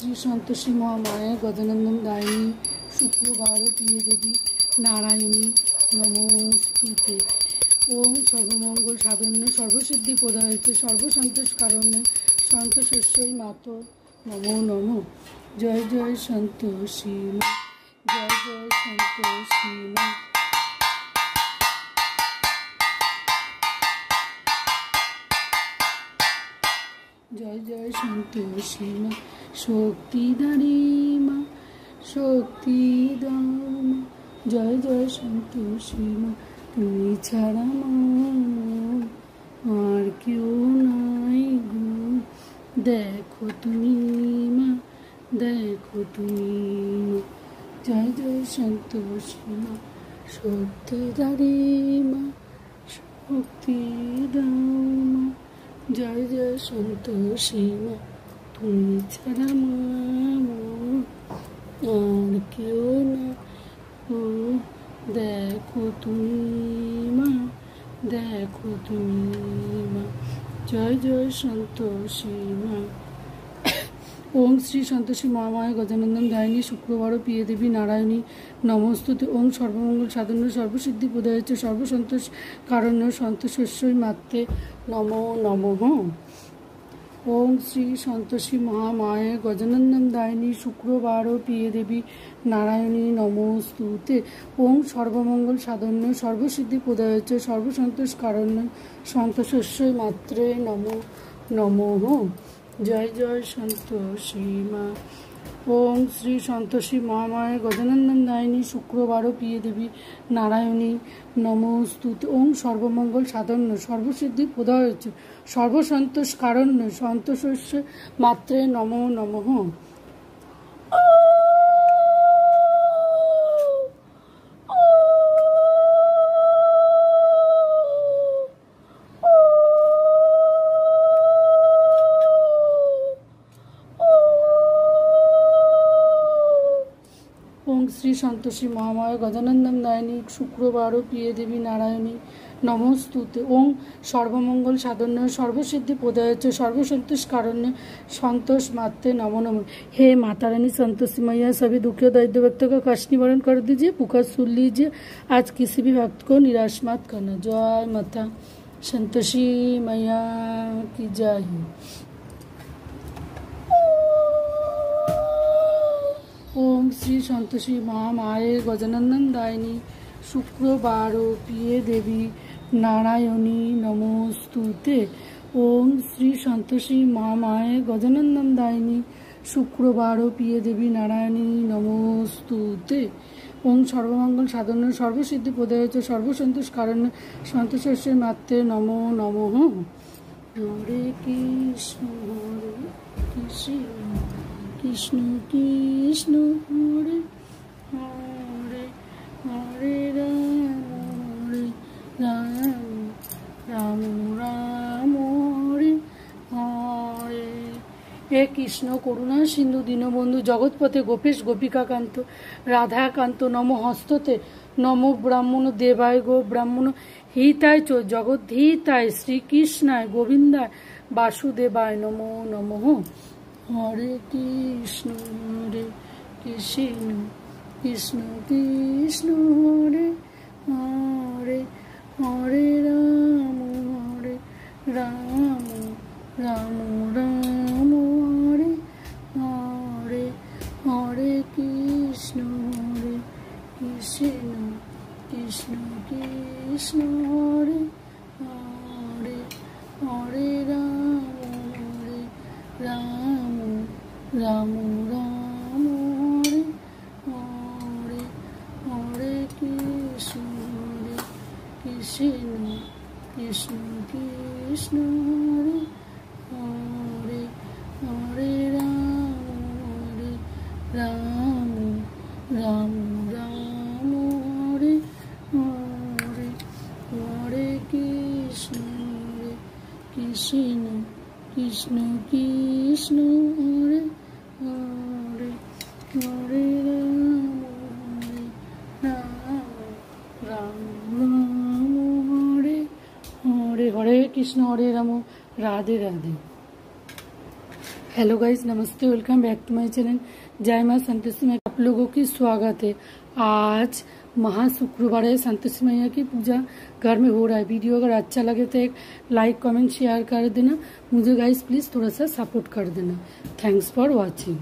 শ্রী সন্তোষী মহামায়া গজানন্দন দায়িনী শুক্রবার প্রিয় দেবী নারায়ণী নমস্তুতে। ওম সর্বমঙ্গল সাধন্য সর্বসিদ্ধি প্রদায়িত সর্বসন্তোষ কারণে সন্তোষস্যই মাত নমো নমো। জয় জয় সন্তোষী মা, জয় জয় সন্তোষী মা। জয় জয় সন্তোষী মা, শক্তিধারী মা, শক্তি দাও মা। জয় জয় সন্তোষী মা, তুমি ছাড়া মা আর কেউ নাই গো। দেখো তুমি মা, দেখো তুমি মা। জয় জয় সন্তোষী মা, শক্তিধারী মা, শক্তি দাও মা। জয় জয় সন্তোষী মা, তুমি ছাড়া মা আর কেউ না। দেখো তুমি মা, দেখো তুমি মা। জয় জয় সন্তোষী মা। ওম শ্রী সন্তোষী মহামায়া গজানন্দন দায়িনী শুক্রবার প্রিয় দেবী নারায়ণী নমস্তুতে। ওম সর্বমঙ্গল সাধন্য সর্বসিদ্ধি প্রদায়িত সর্বসন্তোষ কারণ্য সন্তোষস্যই মাত্রে নমো নমঃ। ওম শ্রী সন্তোষী মহামায়া গজানন্দন দায়িনী শুক্রবার প্রিয় দেবী নারায়ণী নমস্তুতে। ওম সর্বমঙ্গল সাধন্য সর্বসিদ্ধি প্রদায়িত সর্বসন্তোষ কারণ্য সন্তোষস্যই মাত্রে নমো নমঃ। জয় জয় সন্তোষী মা। ওম শ্রী সন্তোষী মহামায়া গজানন্দন দায়িনী শুক্রবার প্রিয় দেবী নারায়ণী নমস্তুতে। ওম সর্বমঙ্গল সাধন্য সর্বসিদ্ধি প্রদায়িত সর্বসন্তোষ কারণ্য সন্তোষস্য মাত্রে নমো নমঃ। ওম শ্রী সন্তোষী মহামায়া গজানন্দন দায়িনী শুক্রবার প্রিয় দেবী নারায়ণী নমস্তুতে। ওম সর্বমঙ্গল সাধন্য সর্বসিদ্ধি প্রদায়িত সর্বসন্তোষ কারণ্য संतोष मात्रे नमो नमो। हे माता रानी संतोषी मैया, सभी दुखियों दरिद्र व्यक्तियों का कष्ट निवारण कर दीजिए, पुकार सुन लीजिए। आज किसी भी भक्त को निराश मत करना। जय माता संतोषी मैया की जय। ओम श्री संतोषी महामाया गजानंदन दायिनी शुक्रवार प्रिय देवी नारायणी नमोस्तुते। ओम श्री संतोषी महामाया गजानंदन दायिनी शुक्रवार प्रिय देवी नारायणी नमोस्तुते। ओम सर्वमंगल साधन सर्वसिद्धि प्रदायित सर्वसंतोष कारण संतोषस्य मात्रे नमो नमः। हरे कृष्ण कृष्ण कृष्ण हरे हरे, हरे राम राम राम हरे हरे। हे कृष्ण करुणा सिंधु दीनबंधु जगतपथे गोपेश गोपिकाकांत राधाकांत नमो हस्तते नमो ब्राह्मण देवाय गो ब्राह्मण हिताय च जगद्धिताय श्रीकृष्णाय गोविंदाय वासुदेवाय नमो नमः। Hare Krishna Krishna Krishna Hare Hare, Hare Ram Ram Ram Hare Hare, Hare Krishna Krishna Krishna Hare Hare, Hare Ram Ram Ram Hare Hare, Hare Krishna Krishna Krishna Hare Hare, Hare Ram Ram Ram Hare Hare, Hare Krishna Krishna Krishna Hare Hare, Hare Ram Hare Hare, Hare Krishna Hare Ram. Radhe Radhe. Hello guys, namaste, welcome back to my channel. जय माँ संतोषी मैया, आप लोगों की स्वागत है। आज महा शुक्रवार है, संतोषी मैया की पूजा घर में हो रहा है। वीडियो अगर अच्छा लगे तो एक लाइक कमेंट शेयर कर देना। मुझे गाइस प्लीज थोड़ा सा सपोर्ट कर देना। Thanks for watching.